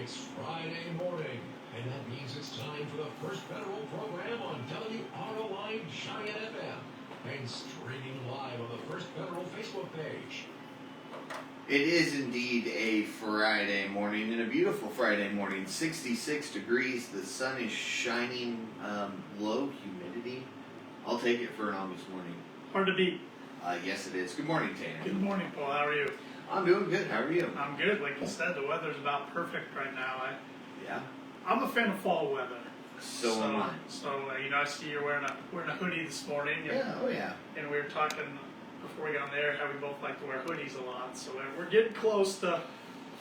It's Friday morning, and that means it's time for the first federal program on WROI Giant FM and streaming live on the First Federal Facebook page. It is indeed a Friday morning, and a beautiful Friday morning. 66 degrees, the sun is shining, low humidity. I'll take it for an August morning. Hard to beat. Yes, it is. Good morning, Tanner. Good morning, Paul. How are you? I'm doing good. How are you? I'm good. Like you said, the weather's about perfect right now. Yeah. I'm a fan of fall weather. So am I. So I see you're wearing a hoodie this morning. Yeah. Oh yeah. And we were talking before we got on there how we both like to wear hoodies a lot. So we're getting close to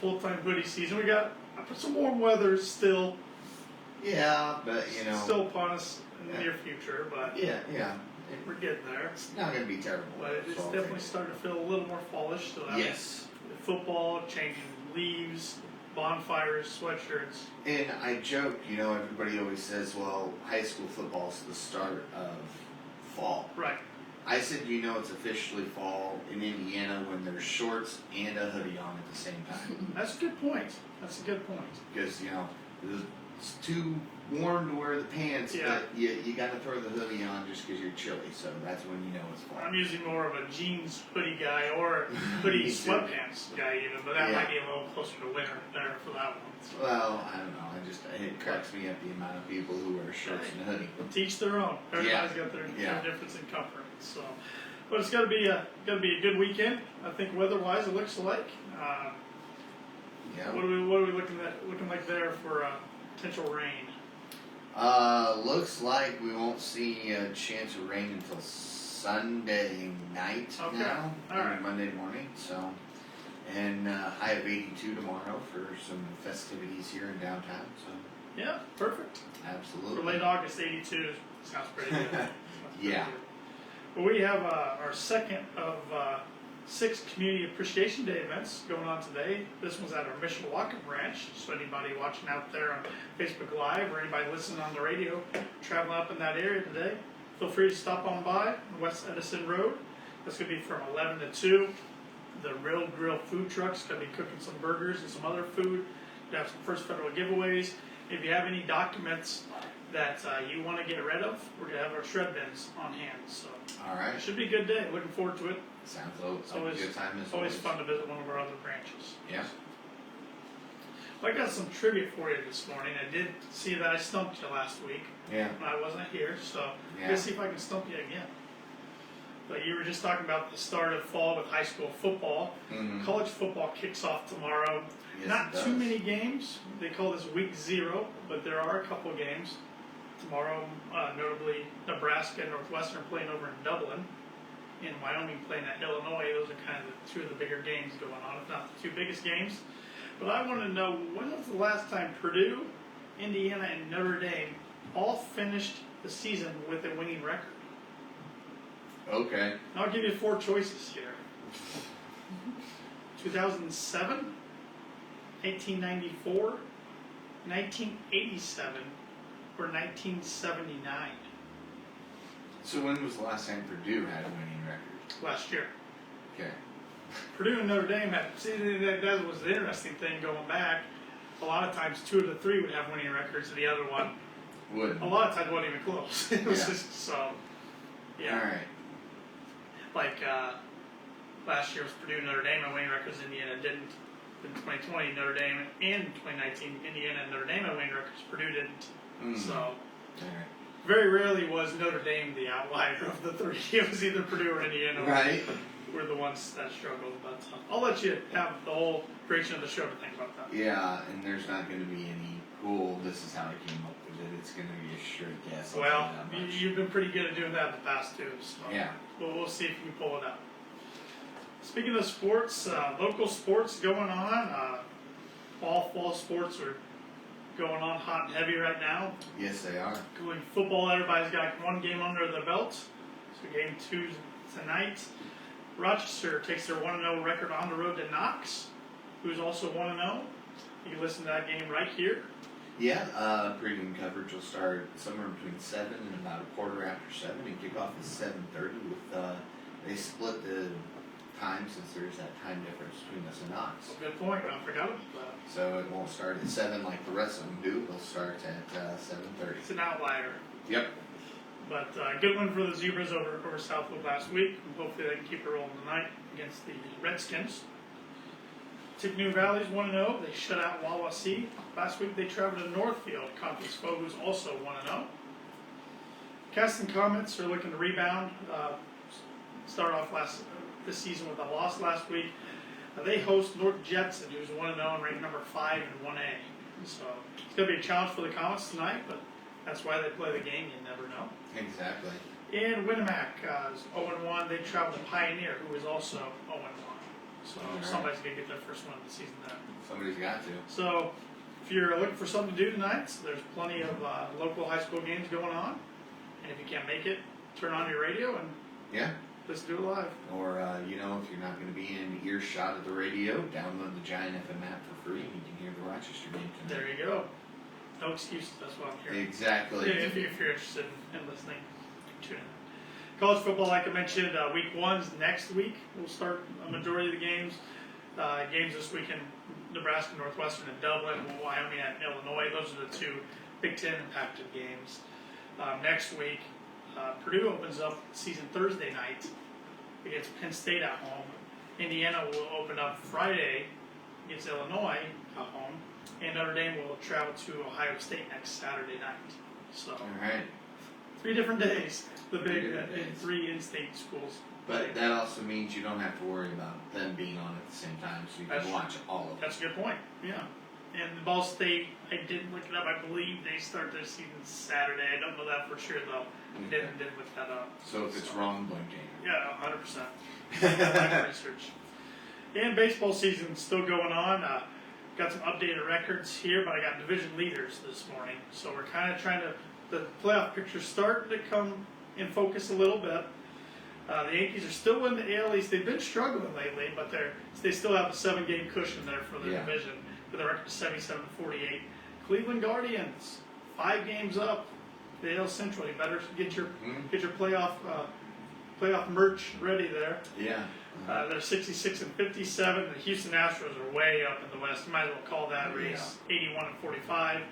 full-time hoodie season. We got some warm weather still. Yeah, but still upon us in the near future. But yeah. We're getting there. It's not going to be terrible. But it's definitely starting to feel a little more fallish. So yes. Football, changing leaves, bonfires, sweatshirts. And I joke, everybody always says, well, high school football is the start of fall. Right. I said, it's officially fall in Indiana when there's shorts and a hoodie on at the same time. That's a good point. Because, it's too warm to wear the pants, but you got to throw the hoodie on just because you're chilly. So that's when it's fall. I'm usually more of a jeans hoodie guy or hoodie sweatpants guy even, but that might be a little closer to winter there for that one. So. Well, I don't know. It cracks me up the amount of people who wear shorts and a hoodie. Teach their own. Everybody's got their difference in comfort. So, but it's got to be a good weekend. I think weather-wise, it looks like. What are we looking like there for potential rain? Looks like we won't see a chance of rain until Sunday night now, Monday morning. So, and high of 82 tomorrow for some festivities here in downtown. So. Yeah, perfect. Absolutely. For late August, 82 sounds pretty good. Yeah. Well, we have our second of 6 Community Appreciation Day events going on today. This one's at our Mishawaka branch, so anybody watching out there on Facebook Live or anybody listening on the radio traveling up in that area today, feel free to stop on by on West Edison Road. That's going to be from 11 to 2. The Real Grill food truck's going to be cooking some burgers and some other food. We have some First Federal giveaways. If you have any documents that you want to get rid of, we're going to have our shred bins on hand. So all right. It should be a good day. Looking forward to it. Sounds like a good time as always fun to visit one of our other branches. Yeah. Well, I got some trivia for you this morning. I did see that I stumped you last week. Yeah. When I wasn't here, so let's see if I can stump you again. But you were just talking about the start of fall with high school football. Mm-hmm. College football kicks off tomorrow. Yes, Not too many games. They call this week 0, but there are a couple of games. Tomorrow, notably, Nebraska and Northwestern playing over in Dublin. In Wyoming playing at Illinois. Those are kind of the 2 of the bigger games going on, if not the 2 biggest games. But I want to know, when was the last time Purdue, Indiana, and Notre Dame all finished the season with a winning record? Okay. I'll give you 4 choices here. 2007, 1994, 1987, or 1979. So when was the last time Purdue had a winning record? Last year. Okay. Purdue and Notre Dame had, that was the interesting thing going back. A lot of times 2 of the 3 would have winning records and the other one wouldn't. A lot of times wasn't even close. It was just so, yeah. All right. Like last year was Purdue, Notre Dame, and winning records. Indiana didn't. In 2020, Notre Dame, and 2019, Indiana and Notre Dame had winning records. Purdue didn't. So. All right. Very rarely was Notre Dame the outlier of the 3. It was either Purdue or Indiana. Right. Were the ones that struggled. But I'll let you have the whole creation of the show to think about that. Yeah, and there's not going to be any cool, this is how I came up with it. It's going to be a straight guess. Well, you've been pretty good at doing that in the past, too. So yeah. We'll see if you can pull it out. Speaking of sports, local sports going on. All fall sports are going on hot and heavy right now. Yes, they are. Going football, everybody's got 1 game under their belt. So game 2 tonight. Rochester takes their 1-0 record on the road to Knox, who's also 1-0. You can listen to that game right here. Yeah, pregame coverage will start somewhere between 7 and about 7:15 and kick off at 7:30. With they split the time since there's that time difference between us and Knox. Good point. I forgot about that. So it won't start at 7 like the rest of them do. They'll start at 7:30. It's an outlier. Yep. But good one for the Zebras over Southwood last week. Hopefully they can keep it rolling tonight against the Redskins. Tippecanoe Valley's 1-0. They shut out Wawasee. Last week they traveled to Northfield. Conference foe who's also 1-0. Caston Comets are looking to rebound. Start off this season with a loss last week. They host North Jetson, who's 1-0 and ranked number 5 in 1A. So it's going to be a challenge for the Comets tonight, but that's why they play the game. You never know. Exactly. And Winnemac is 0-1. They travel to Pioneer, who is also 0-1. So somebody's going to get their first one of the season there. Somebody's got to. So if you're looking for something to do tonight, there's plenty of local high school games going on. And if you can't make it, turn on your radio and listen to it live. Or, if you're not going to be in earshot of the radio, download the Giant FM app for free and you can hear the Rochester game tonight. There you go. No excuses, that's what I'm hearing. Exactly. If you're interested in listening, tune in. College football, like I mentioned, week 1's next week. We'll start a majority of the games. Games this weekend, Nebraska, Northwestern, and Dublin, Wyoming, and Illinois. Those are the 2 Big Ten impacted games. Next week, Purdue opens up the season Thursday night against Penn State at home. Indiana will open up Friday against Illinois at home. And Notre Dame will travel to Ohio State next Saturday night. So, All right. 3 different days. The big 3 in-state schools. But that also means you don't have to worry about them being on at the same time, so you can watch all of them. That's a good point. Yeah. And Ball State, I didn't look it up. I believe they start their season Saturday. I don't know that for sure though. Okay. Didn't look that up. So if it's wrong, blame Dana. Yeah, 100%. My research. And baseball season still going on. Got some updated records here, but I got division leaders this morning. So we're kind of trying to, the playoff picture's starting to come in focus a little bit. The Yankees are still in the AL East. They've been struggling lately, but they still have a 7-game cushion there for their division with a record of 77-48. Cleveland Guardians, 5 games up. The AL Central. You better get your playoff merch ready there. Yeah. They're 66-57. The Houston Astros are way up in the West. You might as well call that race 81-45.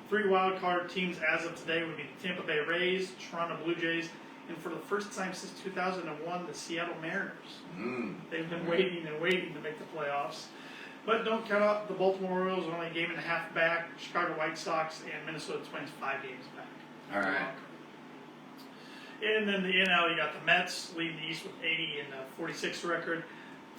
3 wild card teams as of today would be the Tampa Bay Rays, Toronto Blue Jays, and for the first time since 2001, the Seattle Mariners. They've been waiting and waiting to make the playoffs. But don't count out the Baltimore Orioles, only a game and a half back. Chicago White Sox and Minnesota Twins 5 games back. All right. And then the NL, you got the Mets leading the East with 80 and a 46 record.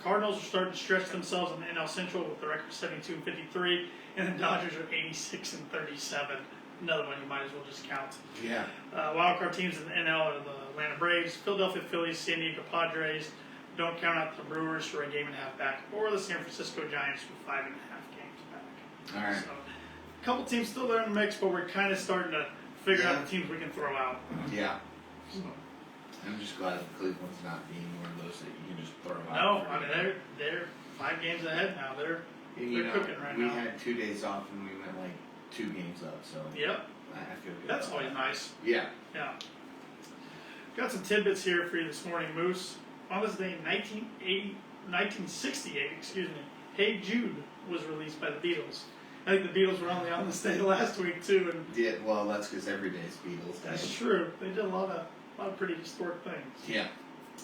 Cardinals are starting to stretch themselves in the NL Central with the record 72-53, and the Dodgers are 86-37. Another one you might as well just count. Yeah. Wildcard teams in the NL are the Atlanta Braves, Philadelphia Phillies, San Diego Padres. Don't count out the Brewers for a game and a half back, or the San Francisco Giants with 5.5 games back. All right. So, a couple teams still there in the mix, but we're kind of starting to figure out the teams we can throw out. Yeah. So. I'm just glad Cleveland's not being one of those that you can just throw out. No, I mean they're 5 games ahead now. They're cooking right now. We had 2 days off and we went like 2 games up, so yep. I feel good. That's always nice. Yeah. Yeah. Got some tidbits here for you this morning, Moose. On this day in 1968, Hey Jude was released by the Beatles. I think the Beatles were only on this day last week too. And yeah, well, that's because every day's Beatles Day. That's true. They did a lot of pretty historic things. Yeah.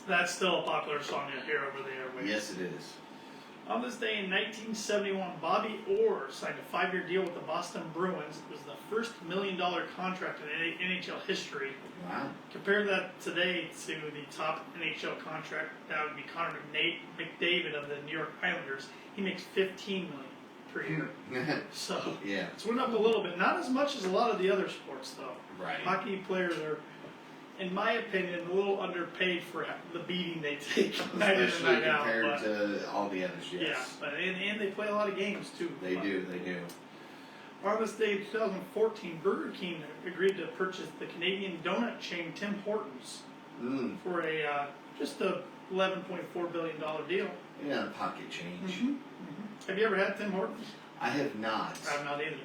That's still a popular song you hear over the airwaves. Yes, it is. On this day in 1971, Bobby Orr signed a 5-year deal with the Boston Bruins. It was the first $1 million contract in NHL history. Wow. Compare that today to the top NHL contract. That would be Connor McDavid of the New York Islanders. He makes $15 million per year. So yeah, it's went up a little bit. Not as much as a lot of the other sports, though. Right. Hockey players are, in my opinion, a little underpaid for the beating they take night in and night out. Especially compared to all the others, yes. Yeah, but and they play a lot of games too. They do. On this day in 2014, Burger King agreed to purchase the Canadian donut chain Tim Hortons for a just a $11.4 billion deal. Yeah, pocket change. Mm-hmm. Have you ever had Tim Hortons? I have not. I have not either.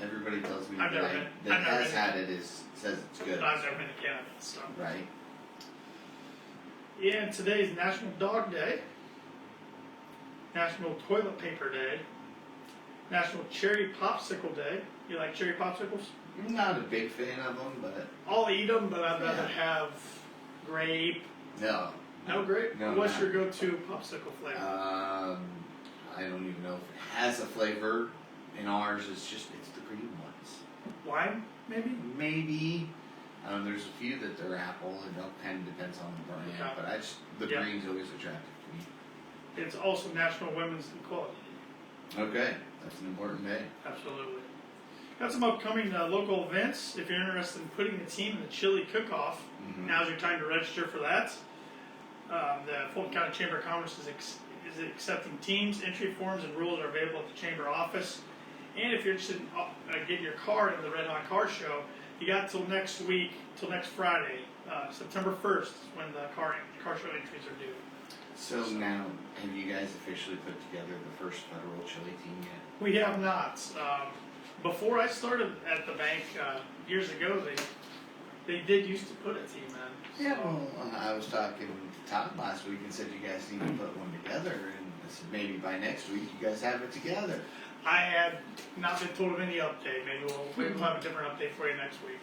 Everybody tells me that has had it says it's good. I've never been to Canada, so. Right. Yeah, and today is National Dog Day. National Toilet Paper Day, National Cherry Popsicle Day. You like cherry popsicles? I'm not a big fan of them, but I'll eat them, but I'd rather have grape. no. No grape? No. What's your go-to popsicle flavor? I don't even know if it has a flavor. In ours, it's the green ones. Wine, maybe? Maybe. There's a few that they're apple. It all kind of depends on the brand, Okay. but the green's always attractive to me. It's also National Women's Equality Day. Okay, that's an important day. Absolutely. Got some upcoming local events. If you're interested in putting a team in the chili cook-off, now's your time to register for that. The Fulton County Chamber of Commerce is accepting teams. Entry forms and rules are available at the Chamber office. And if you're interested in getting your card in the Red Hot Car Show, you got till next week, till next Friday, September 1st, is when the car show entries are due. So now, have you guys officially put together the first federal chili team yet? We have not. Before I started at the bank years ago, they did used to put a team in. Yeah, well, I was talking to Todd last week and said you guys need to put one together, and I said maybe by next week you guys have it together. I had not been told of any update. Maybe we'll have a different update for you next week.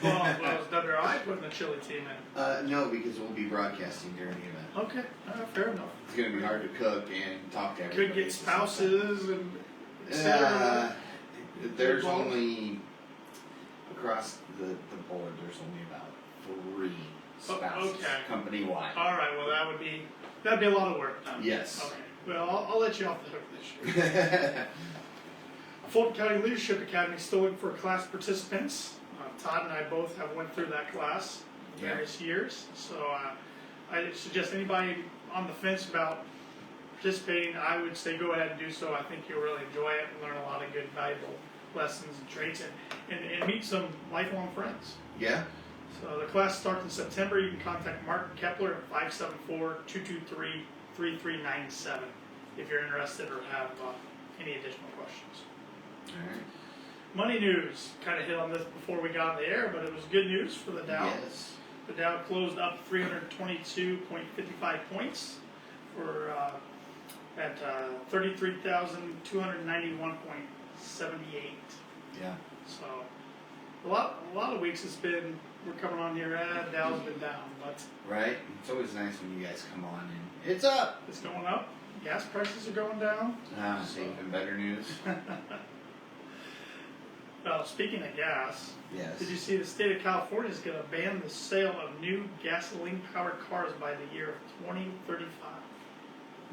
well, is WRI putting the chili team in? No, because we'll be broadcasting during the event. Okay, fair enough. It's going to be hard to cook and talk to everybody. Could get spouses and there's only, across the board, there's only about 3 spouses company-wide. All right, well that'd be a lot of work then. Yes. Okay, well I'll let you off the hook this year. Fulton County Leadership Academy is still looking for class participants. Todd and I both have went through that class various years, so I suggest anybody on the fence about participating, I would say go ahead and do so. I think you'll really enjoy it and learn a lot of good, valuable lessons and traits and meet some lifelong friends. Yeah. So the class starts in September. You can contact Mark Kepler at 574-223-3397 if you're interested or have any additional questions. All right. Money news. Kind of hit on this before we got on the air, but it was good news for the Dow. Yes. The Dow closed up 322.55 points for at 33,291.78. Yeah. So a lot of weeks we're coming on here. Dow's been down, but right. It's always nice when you guys come on and it's up. It's going up. Gas prices are going down. So even better news. Well, speaking of gas, Yes. did you see the state of California is going to ban the sale of new gasoline-powered cars by the year of 2035?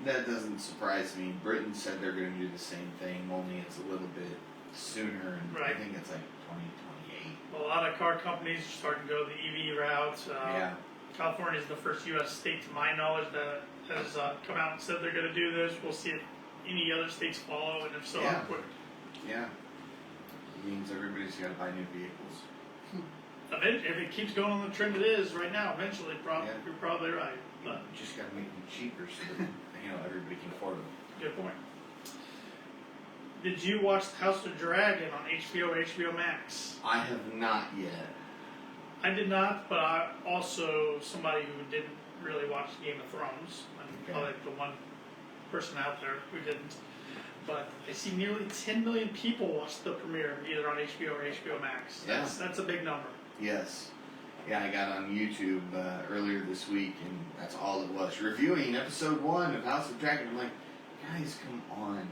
That doesn't surprise me. Britain said they're going to do the same thing, only it's a little bit sooner, and Right. I think it's like 2028. Well, a lot of car companies are starting to go the EV route. Yeah. California is the first U.S. state, to my knowledge, that has come out and said they're going to do this. We'll see if any other states follow, and if so, how quick. Yeah. It means everybody's got to buy new vehicles. If it keeps going on the trend it is right now, eventually, you're probably right. But You just got to make them cheaper so that everybody can afford them. good point. Did you watch The House of Dragon on HBO or HBO Max? I have not yet. I did not, but I also somebody who didn't really watch Game of Thrones. I'm probably the one person out there who didn't. But I see nearly 10 million people watched the premiere either on HBO or HBO Max. That's a big number. Yes. Yeah, I got on YouTube earlier this week, and that's all it was. Reviewing episode 1 of House of Dragon. I'm like, guys, come on.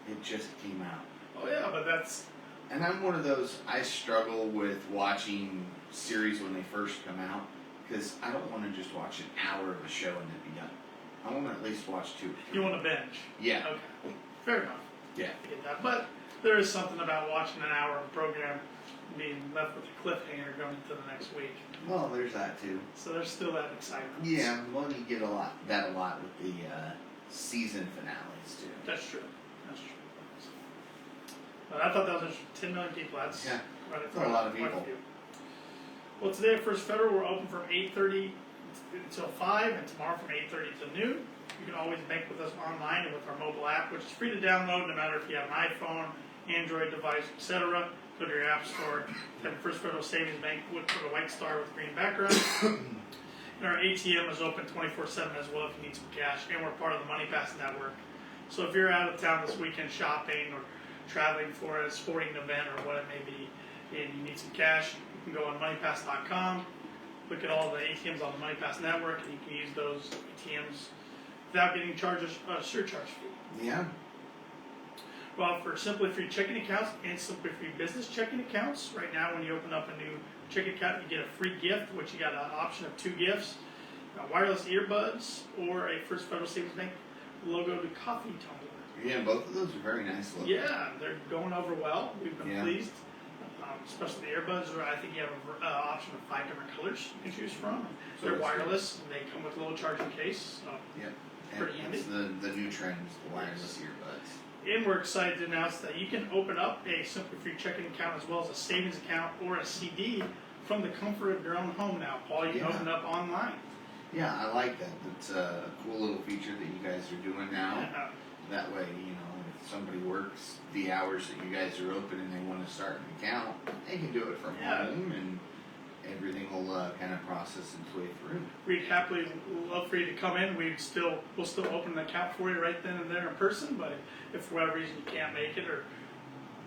It just came out. Oh, yeah, but that's... And I'm one of those, I struggle with watching series when they first come out, because I don't want to just watch an hour of a show and then be done. I want to at least watch 2 or 3. You want to binge? Yeah. Okay. Fair enough. Yeah. I get that. But there is something about watching an hour of a program being left with a cliffhanger going into the next week. Well, there's that too. So there's still that excitement. Yeah, well, you get a lot with the season finales too. That's true. But I thought that was 10 million people. That's a lot of people. Well, today at First Federal, we're open from 8:30 until 5, and tomorrow from 8:30 to noon. You can always bank with us online and with our mobile app, which is free to download no matter if you have an iPhone, Android device, etc. Go to your app store, type First Federal Savings Bank, look for the white star with green background. And our ATM is open 24/7 as well if you need some cash, and we're part of the Money Pass network. So if you're out of town this weekend shopping or traveling for a sporting event or what it may be, and you need some cash, you can go on moneypass.com, look at all the ATMs on the Money Pass network, and you can use those ATMs without getting charged a surcharge fee. Yeah. Well, for Simply Free checking accounts and Simply Free business checking accounts, right now when you open up a new checking account, you get a free gift, which you got an option of 2 gifts, wireless earbuds or a First Federal Savings Bank logo to coffee tumbler. Yeah, both of those are very nice looking. Yeah, they're going over well. We've been pleased, especially the earbuds. Where I think you have an option of 5 different colors you can choose from. So they're wireless, and they come with a little charging case. So yep. Pretty handy. It's the new trend, the wireless earbuds. And we're excited to announce that you can open up a Simply Free checking account as well as a savings account or a CD from the comfort of your own home now. Paul, you can open it up online. Yeah, I like that. It's a cool little feature that you guys are doing now. Yeah. That way, you know, if somebody works the hours that you guys are open and they want to start an account, they can do it from home, and everything will kind of process its way through. We'd happily love for you to come in. We'll still open an account for you right then and there in person, but if for whatever reason you can't make it or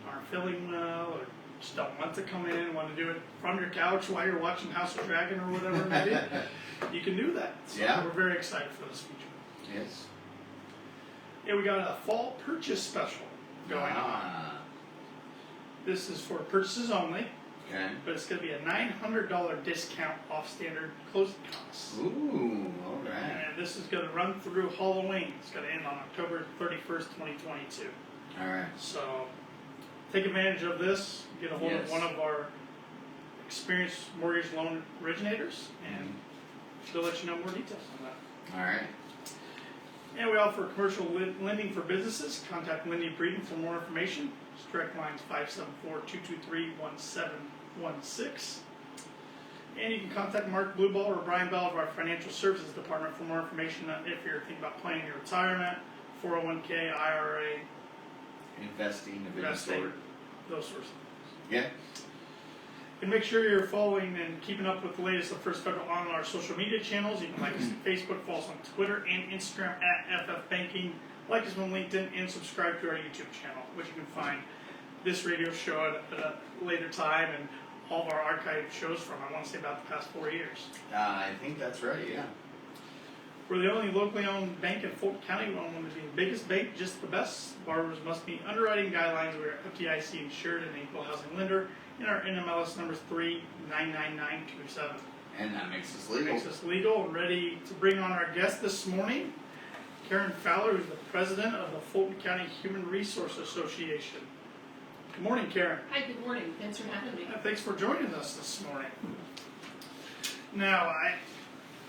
aren't feeling well or just don't want to come in, want to do it from your couch while you're watching House of Dragon or whatever it may be, you can do that. So we're very excited for this feature. Yes. Yeah, we got a fall purchase special going on. This is for purchases only. Okay. But it's going to be a $900 discount off standard closing costs. Ooh, all right. And this is going to run through Halloween. It's going to end on October 31st, 2022. All right. So take advantage of this. Get a hold of one of our experienced mortgage loan originators, and they'll let you know more details on that. All right. And we offer commercial lending for businesses. Contact Lindy Breeden for more information. His direct line is 574-223-1716. And you can contact Mark Blueball or Brian Bell of our Financial Services Department for more information if you're thinking about planning your retirement, 401k, IRA, investing of any sort. Those sorts of things. Yeah. And make sure you're following and keeping up with the latest of First Federal on our social media channels. You can like us on Facebook, follow us on Twitter and Instagram at FF Banking. Like us on LinkedIn and subscribe to our YouTube channel, which you can find this radio show at a later time and all of our archived shows from, I want to say, about the past 4 years. I think that's right, yeah. We're the only locally owned bank in Fulton County. We want to be the biggest bank, just the best. Borrowers must meet underwriting guidelines. We're FDIC insured and equal housing lender. And our NMLS number is 399927. And that makes us legal. Makes us legal and ready to bring on our guest this morning, Karin Fowler, who's the president of the Fulton County Human Resource Association. Good morning, Karin. Hi, good morning. Thanks for having me. Thanks for joining us this morning. Now,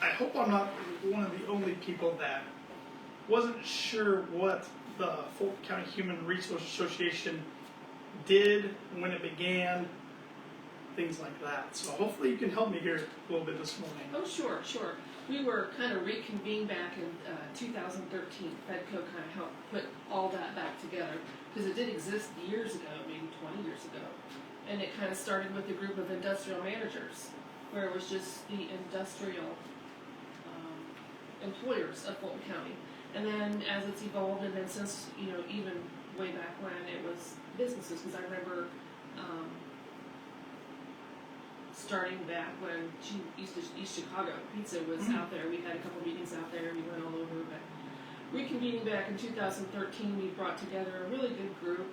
I hope I'm not one of the only people that wasn't sure what the Fulton County Human Resource Association did, when it began, things like that. So hopefully you can help me here a little bit this morning. Oh, sure. We were kind of reconvened back in 2013. FedCo kind of helped put all that back together because it did exist years ago, maybe 20 years ago. And it kind of started with a group of industrial managers where it was just the industrial employers of Fulton County. And then as it's evolved, and then since, even way back when, it was businesses, because I remember starting back when East Chicago Pizza was out there. We had a couple meetings out there, and we went all over. But reconvening back in 2013, we brought together a really good group.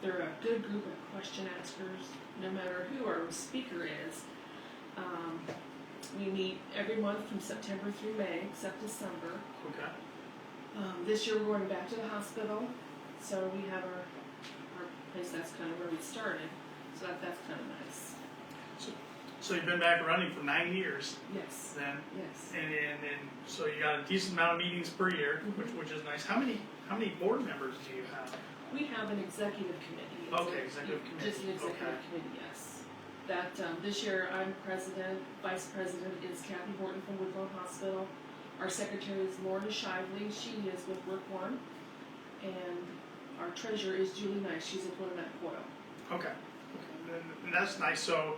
They're a good group of question askers, no matter who our speaker is. We meet every month from September through May, except December. Okay. This year we're going back to the hospital, so we have our place. That's kind of where we started, so that's kind of nice. So you've been back running for 9 years. Yes. Then. Yes. And so you got a decent amount of meetings per year, which is nice. How many board members do you have? We have an executive committee. Executive committee. Just an executive committee, yes. That this year I'm president. Vice president is Kathy Horton from Woodlawn Hospital. Our secretary is Lauren Shively. She is with Work One. And our treasurer is Julie Nice. She's at Willamette Coyle. Okay. And that's nice. So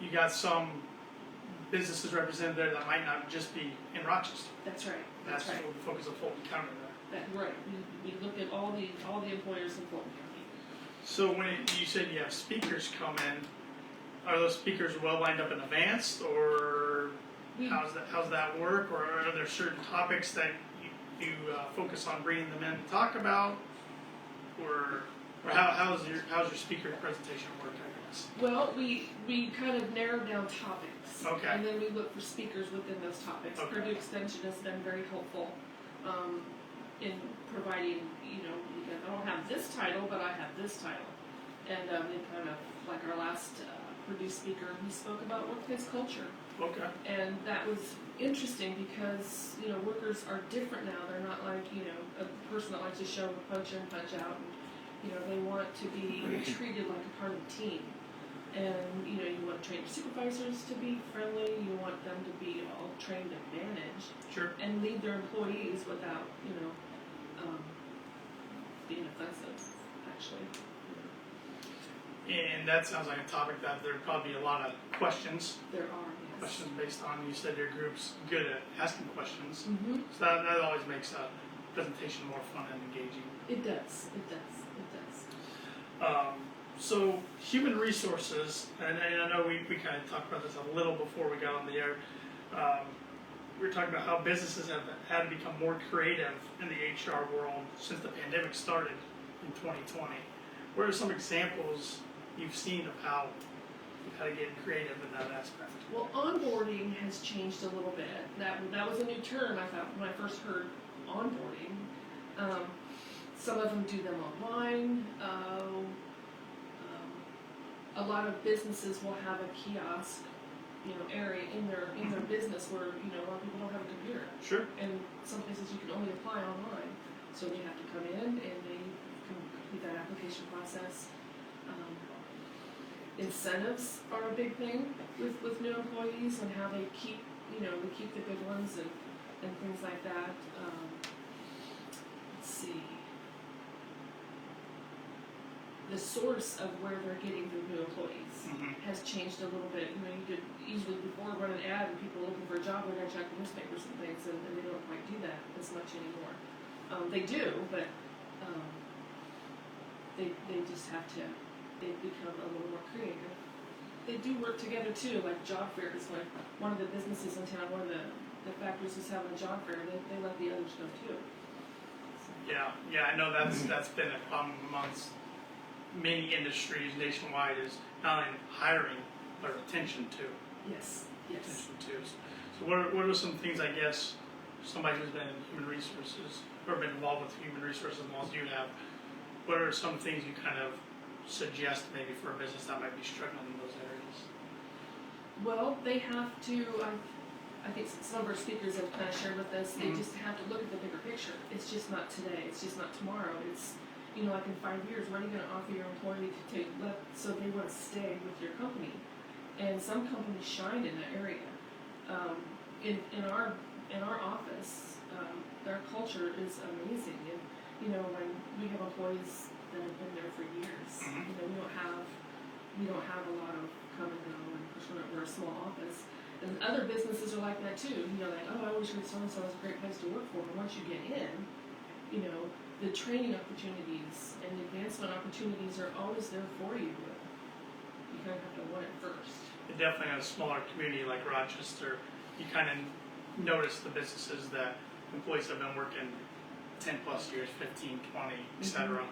you got some businesses represented there that might not just be in Rochester. That's right. That's right. what the focus of Fulton County there. Right. We look at all the employers in Fulton County. So when you said you have speakers come in, are those speakers well lined up in advance, or how's that work, or are there certain topics that you focus on bringing them in to talk about, or how's your speaker presentation work, I guess? Well, we kind of narrow down topics, Okay. and then we look for speakers within those topics. Okay. Purdue Extension has been very helpful in providing, I don't have this title, but I have this title. And they kind of, like our last Purdue speaker, he spoke about workplace culture. Okay. And that was interesting because, workers are different now. They're not like, a person that likes to show up, punch in, punch out. And, they want to be treated like a part of the team. And, you want to train your supervisors to be friendly. You want them to be all trained and managed. Sure. And lead their employees without, being offensive, actually. And that sounds like a topic that there'd probably be a lot of questions. There are, yes. Questions based on, you said your group's good at asking questions. Mm-hmm. So that always makes a presentation more fun and engaging. It does. So human resources, and I know we kind of talked about this a little before we got on the air. We were talking about how businesses have had to become more creative in the HR world since the pandemic started in 2020. What are some examples you've seen of how you've had to get creative in that aspect? Well, onboarding has changed a little bit. That was a new term I thought when I first heard onboarding. Some of them do them online. A lot of businesses will have a kiosk, area in their business where a lot of people don't have a computer. Sure. And some places you can only apply online, so they have to come in and they complete that application process. Incentives are a big thing with new employees and how they keep the good ones and things like that. Let's see. The source of where they're getting their new employees has changed a little bit. You could easily before run an ad and people looking for a job, they're going to check the newspapers and things, and they don't quite do that as much anymore. They do, but they just have to. They've become a little more creative. They do work together too, like job fairs. Like one of the businesses in town, one of the factories is having a job fair. They let the others go too. So. Yeah, I know that's been a problem amongst many industries nationwide, is not only hiring but retention too. Yes. Retention too. So what are some things, I guess, somebody who's been in human resources or been involved with human resources as long as you have, what are some things you kind of suggest maybe for a business that might be struggling in those areas? Well, they have to, I think some of our speakers have kind of shared with us, they just have to look at the bigger picture. It's just not today, it's just not tomorrow. It's, like in 5 years, what are you going to offer your employee so they want to stay with your company? And some companies shine in that area. In our office, our culture is amazing. And, when we have employees that have been there for years. We don't have a lot of come and go, and of course we're a small office. And other businesses are like that too. Like, oh, I always heard so-and-so is a great place to work for. And once you get in, the training opportunities and the advancement opportunities are always there for you. You kind of have to want it first. And definitely in a smaller community like Rochester, you kind of notice the businesses that employees have been working 10 plus years, 15, 20, etc.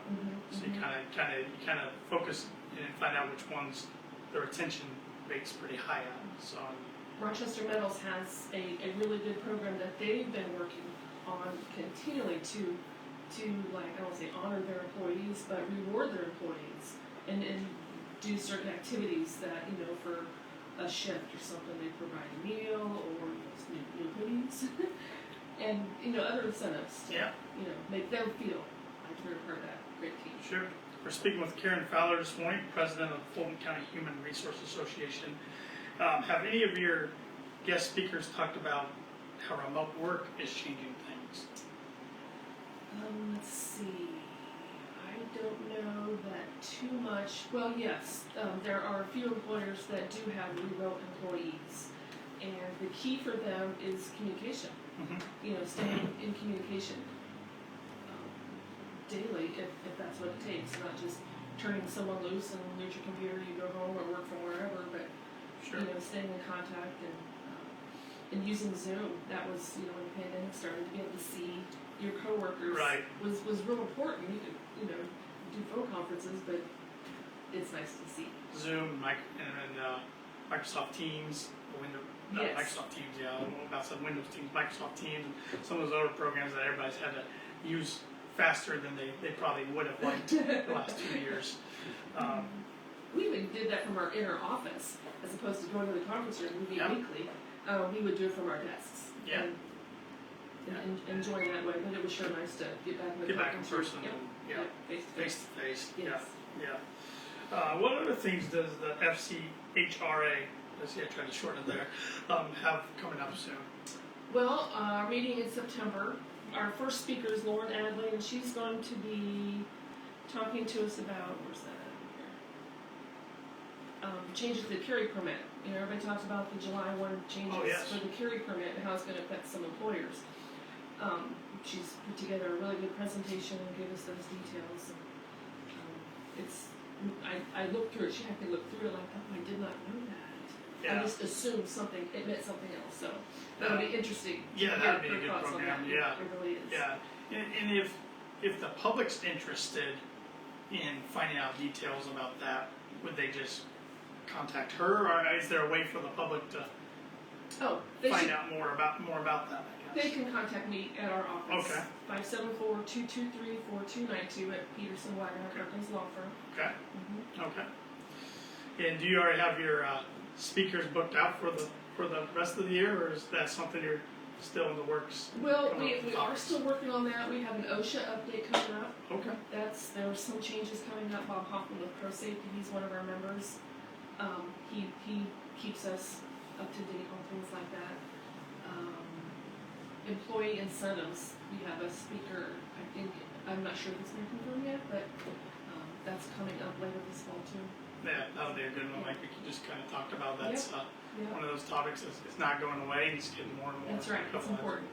So you kind of focus and find out which ones the retention rate's pretty high on. So Rochester Metals has a really good program that they've been working on continually to like, I don't want to say honor their employees, but reward their employees and do certain activities that for a shift or something they provide a meal or new hoodies. And other incentives to make them feel like they're part of that great team. Sure. We're speaking with Karin Fowler this morning, president of the Fulton County Human Resource Association. Have any of your guest speakers talked about how remote work is changing things? Let's see. I don't know that too much. Well, yes, there are a few employers that do have remote employees. and the key for them is communication. Mhm. You know, staying in communication daily, if that's what it takes, not just turning someone loose and leave your computer, you go home or work from wherever, but Sure. you know, staying in contact and using Zoom. That was, you know, when the pandemic started, to be able to see your coworkers Right. was real important. You could, you know, do phone conferences, but it's nice to see. Zoom, Microsoft Teams, Yes. Microsoft Teams, yeah, about some Windows Teams, Microsoft Teams, and some of those other programs that everybody's had to use faster than they probably would have liked the last 2 years. We even did that from our inner office, as opposed to going to the conference room. We meet Yeah. weekly. We would do it from our desks. Yeah. And enjoy that way. But it was sure nice to get back in the Get back in conference room. person, Yep. yeah, Yep. Face to face. face to face, Yes. yeah. What other things does the FCHRA, let's see, I tried to shorten it there, have coming up soon? Well, our meeting in September. Our first speaker is Lauren Adley, and she's going to be talking to us about, where's that at here? Changes to the carry permit. You know, everybody talks about the July 1 changes Oh, yes. for the carry permit and how it's going to affect some employers. She's put together a really good presentation and gave us those details. And, I looked through it. She had me look through it like, oh, I did not know that. Yeah. I just assumed it meant something else. So that'll be interesting. to Yeah, hear that'd be a her good thoughts on program, that. yeah. It really is. Yeah, and if the public's interested in finding out details about that, would they just contact her, or is there a way for the public to Oh, they find should. out more about that? I They guess. can contact me at our office. Okay. 574-223-4292 at Peterson Wagner Perkins Law Firm. Okay. Mm-hmm. Okay. And do you already have your speakers booked out for the rest of the year, or is that something you're still in the works? Well, coming up with we are topics? still working on that. We have an OSHA update coming up. Okay. There are some changes coming up. Bob Hoffman with Pro Safety, he's one of our members. He keeps us up to date on things like that. Employee incentives. We have a speaker. I'm not sure if it's been confirmed yet, but that's coming up later this fall too. Yeah, that'll be a good one. Like you just kind of talked about. That's Yeah. one of those topics that's it's not going away. It's getting more and more. That's right. It's important.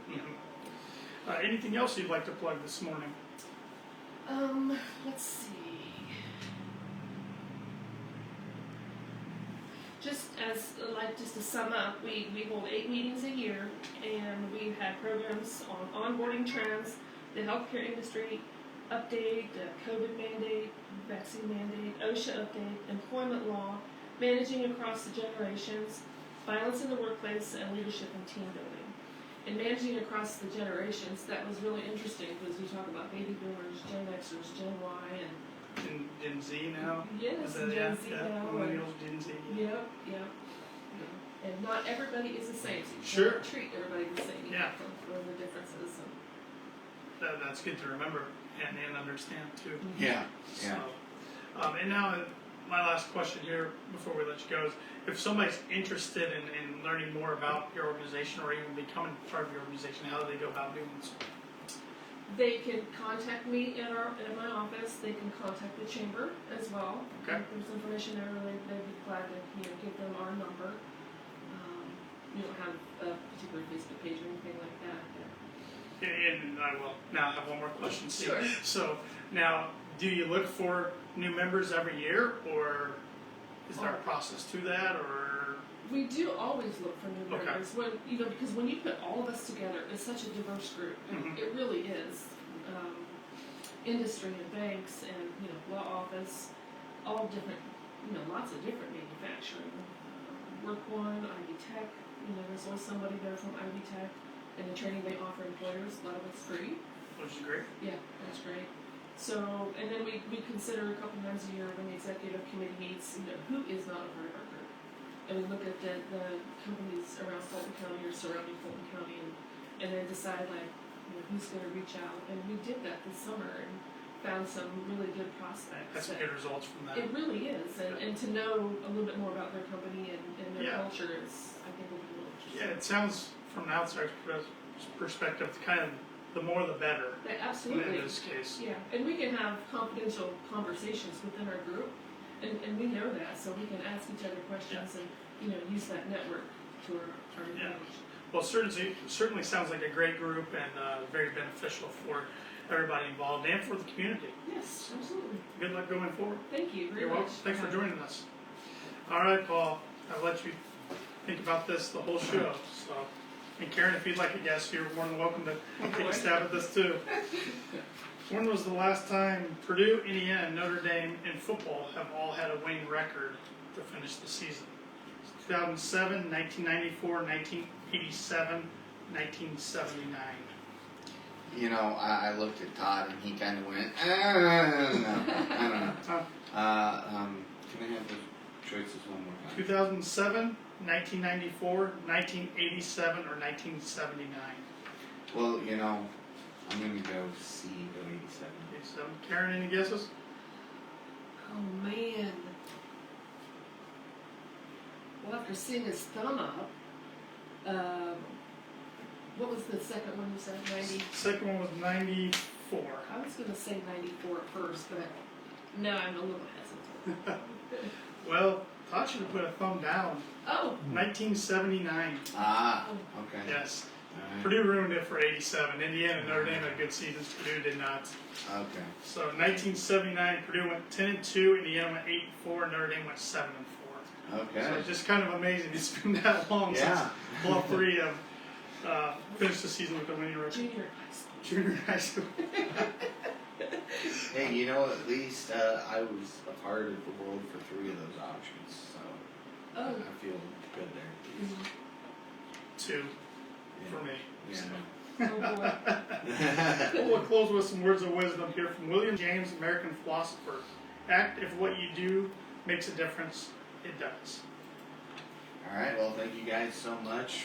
Anything else you'd like to plug this morning? Let's see. Just to sum up, we hold 8 meetings a year, and we've had programs on onboarding trends, the healthcare industry update, COVID mandate, vaccine mandate, OSHA update, employment law, managing across the generations, violence in the workplace, and leadership and team building. And managing across the generations, that was really interesting because we talk about baby boomers, Gen Xers, Gen Y, and Gen Z now? yes, Is that- and Gen Z yeah, now. Millennials, Gen Z. Yep. And not everybody is the same, so you Sure. can't treat everybody the same. You Yeah. have to learn the differences. So. That's good to remember and understand too. Yeah. So, and now my last question here before we let you go is, if somebody's interested in learning more about your organization or even becoming part of your organization, how do they go about doing so? They can contact me at my office. They can contact the chamber as well. Okay. If there's information there, they'd be glad to give them our number. We don't have a particular Facebook page or anything like that. But And I will now have one more question. Sure. So now, do you look for new members every year, or is there a process to that, or? we do always look for new Okay. members because when you put all of us together, it's such a diverse group. Mhm. It really is. Industry and banks and law office, all different. Lots of different manufacturing. Work One, Ivy Tech. There's always somebody there from Ivy Tech, and the training they offer employers. A lot of it's free. Which is great. Yeah, that's great. So, and then we consider a couple times a year when the executive committee meets, who is not a part of our group. And we look at the companies around Fulton County or surrounding Fulton County and then decide who's going to reach out. And we did that this summer and found some really good prospects. That's some good results from that. It really is. And to know a little bit more about their company and their Yeah. culture is, I think, will be really interesting. Yeah, it sounds from an outsider's perspective, kind of the more the better Absolutely. in this case. Yeah, and we can have confidential conversations within our group, and we know that, so we can ask each other questions and use that network to our Yeah. advantage. Well, certainly sounds like a great group and very beneficial for everybody involved and for the community. Yes, absolutely. Good luck going forward. Thank you very You're much. welcome. Thanks for joining us. All right, Paul. I'll let you think about this the whole show. So, and Karen, if you'd like a guest, you're more than welcome to take a stab at this too. When was the last time Purdue, Indiana, and Notre Dame in football have all had a winning record to finish the season? 2007, 1994, 1987, 1979. You know, I looked at Todd and he kind of went, I don't know. Can I have the choices one more time? 2007, 1994, 1987, or 1979. Well, you know, I'm going to go C, go 87. 87. Karen, any guesses? Oh man. Well, after seeing his thumb up, what was the second one you said? 90? Second one was 94. I was going to say 94 at first, but no, I'm a little hesitant. Well, Todd should have put a thumb down. Oh. 1979. Ah, okay. Yes. All right. Purdue ruined it for 87. Indiana and Notre Dame had good seasons. Purdue did not. Okay. So 1979, Purdue went 10-2. Indiana went 8-4. Notre Dame went 7-4. Okay. So it's just kind of amazing. It's been that long since all three have finished the season with a winning record. Junior high school. Junior high school. Hey, you know, at least I was a part of the world for 3 of those options, so Oh. I feel good there. Mhm. 2 Yeah. for me. Yeah. So. Oh boy. We'll close with some words of wisdom here from William James, American philosopher. Act if what you do makes a difference. It does. All right, well, thank you guys so much